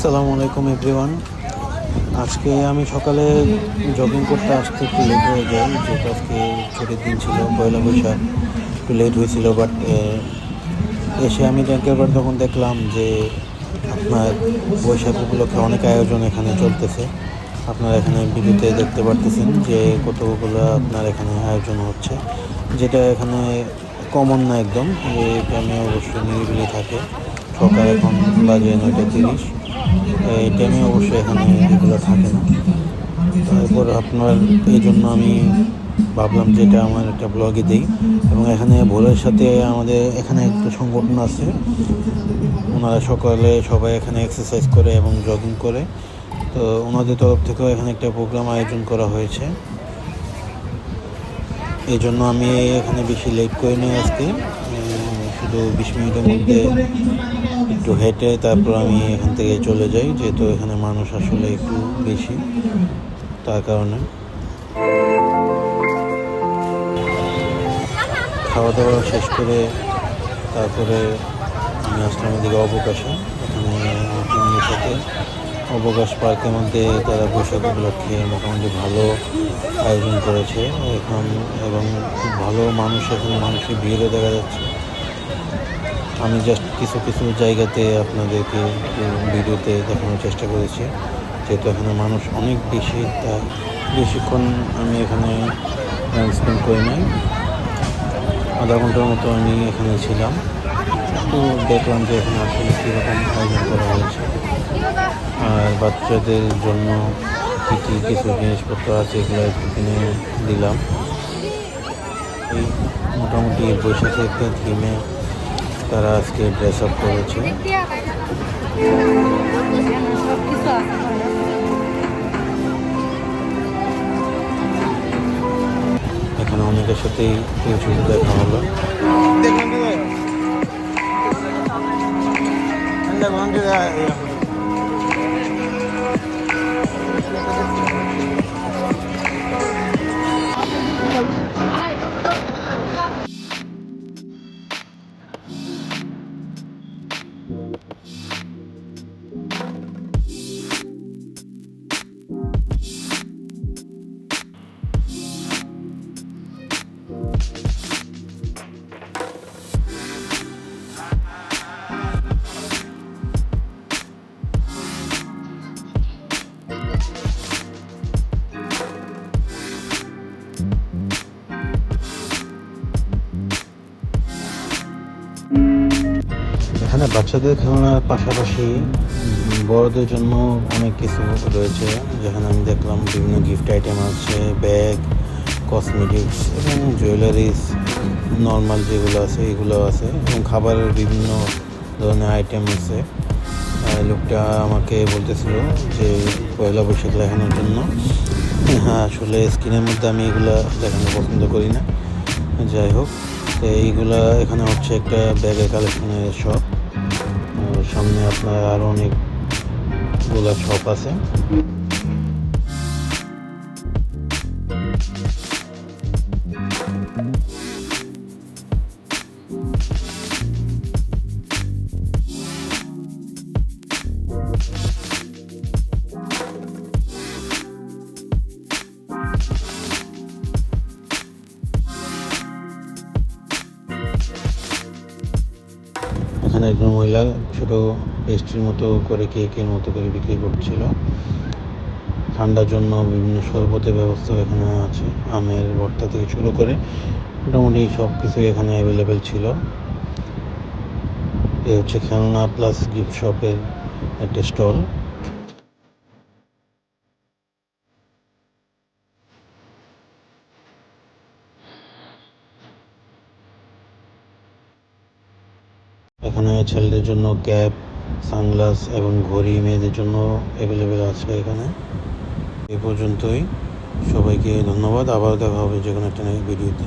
আসসালামু আলাইকুম এভরিওয়ান। আজকে আমি সকালে জগিং করতে আসতে একটু লেট হয়ে যায়, যেহেতু আজকে ছুটির দিন ছিল, পয়লা বৈশাখ। একটু লেট হয়েছিল, বাট এসে আমি একবার তখন দেখলাম যে আপনার বৈশাখ উপলক্ষে অনেক আয়োজন এখানে চলতেছে। আপনারা এখানে ভিডিওতে দেখতে পারতেছেন যে কতগুলো আপনার এখানে আয়োজন হচ্ছে, যেটা এখানে কমন না একদম। এই টাইমে অবশ্যই নিরিবিলি থাকে। সকাল এখন বাজে 9:30। এই টাইমে অবশ্যই এখানে এগুলো থাকে না। তারপর আপনার এই জন্য আমি ভাবলাম যে এটা আমার একটা ব্লগে দিই। এবং এখানে ভোরের সাথে আমাদের এখানে একটা সংগঠন আছে, ওনারা সকালে সবাই এখানে এক্সারসাইজ করে এবং জগিং করে। তো ওনাদের তরফ থেকেও এখানে একটা প্রোগ্রাম আয়োজন করা হয়েছে। এই জন্য আমি এখানে বেশি লেট করে নিই আজকে। শুধু 20 মিনিটের মধ্যে একটু হেঁটে তারপর আমি এখান থেকে চলে যাই, যেহেতু এখানে মানুষ আসলে একটু বেশি, তার কারণে। খাওয়া দাওয়া শেষ করে তারপরে আমি আসলাম এদিকে অবকাশে। এখানে টিমের সাথে অবকাশ পার্কের মধ্যে তারা বৈশাখ উপলক্ষে মোটামুটি ভালো আয়োজন করেছে এখন, এবং খুব ভালো মানুষ, এখানে মানুষের ভিড়ও দেখা যাচ্ছে। আমি জাস্ট কিছু কিছু জায়গাতে আপনাদেরকে একটু ভিডিওতে দেখানোর চেষ্টা করেছি, যেহেতু এখানে মানুষ অনেক বেশি, তাই বেশিক্ষণ আমি এখানে স্পেন্ড করি নাই। আধা ঘন্টার মতো আমি এখানে ছিলাম। তো দেখলাম যে এখানে আসলে কীরকম আয়োজন করা হয়েছে, আর বাচ্চাদের জন্য কী কী কিছু জিনিসপত্র আছে এগুলো একটু কিনে দিলাম। এই মোটামুটি বৈশাখের একটা থিমে তারা আজকে ড্রেস আপ করেছে। এখানে অনেকের সাথেই পরিচিত দেখা হলো। এখানে বাচ্চাদের খেলনার পাশাপাশি বড়দের জন্য অনেক কিছু রয়েছে, যেখানে আমি দেখলাম বিভিন্ন গিফট আইটেম আছে, ব্যাগ, কসমেটিক্স এবং জুয়েলারিস, নর্মাল যেগুলো আছে এগুলো আছে, এবং খাবারের বিভিন্ন ধরনের আইটেম আছে। লোকটা আমাকে বলতেছিল যে পয়লা বৈশাখ দেখানোর জন্য। হ্যাঁ, আসলে স্ক্রিনের মধ্যে আমি এগুলো দেখানো পছন্দ করি না। যাই হোক, তো এইগুলা এখানে হচ্ছে একটা ব্যাগের কালেকশনের শপ। সামনে আপনার আরও অনেকগুলা শপ আছে। এখানে একজন মহিলা ছোট পেস্ট্রির মতো করে, কেকের মতো করে বিক্রি করছিল। ঠান্ডার জন্য বিভিন্ন শরবতের ব্যবস্থাও এখানে আছে, আমের ভর্তা থেকে শুরু করে মোটামুটি সব কিছুই এখানে অ্যাভেলেবেল ছিল। এ হচ্ছে খেলনা প্লাস গিফট শপের একটা স্টল। এখানে ছেলেদের জন্য ক্যাপ, সানগ্লাস এবং ঘড়ি, মেয়েদের জন্য অ্যাভেলেবেল আছে এখানে। এই পর্যন্তই, সবাইকে ধন্যবাদ। আবার দেখা হবে যে কোনো একটা ভিডিওতে।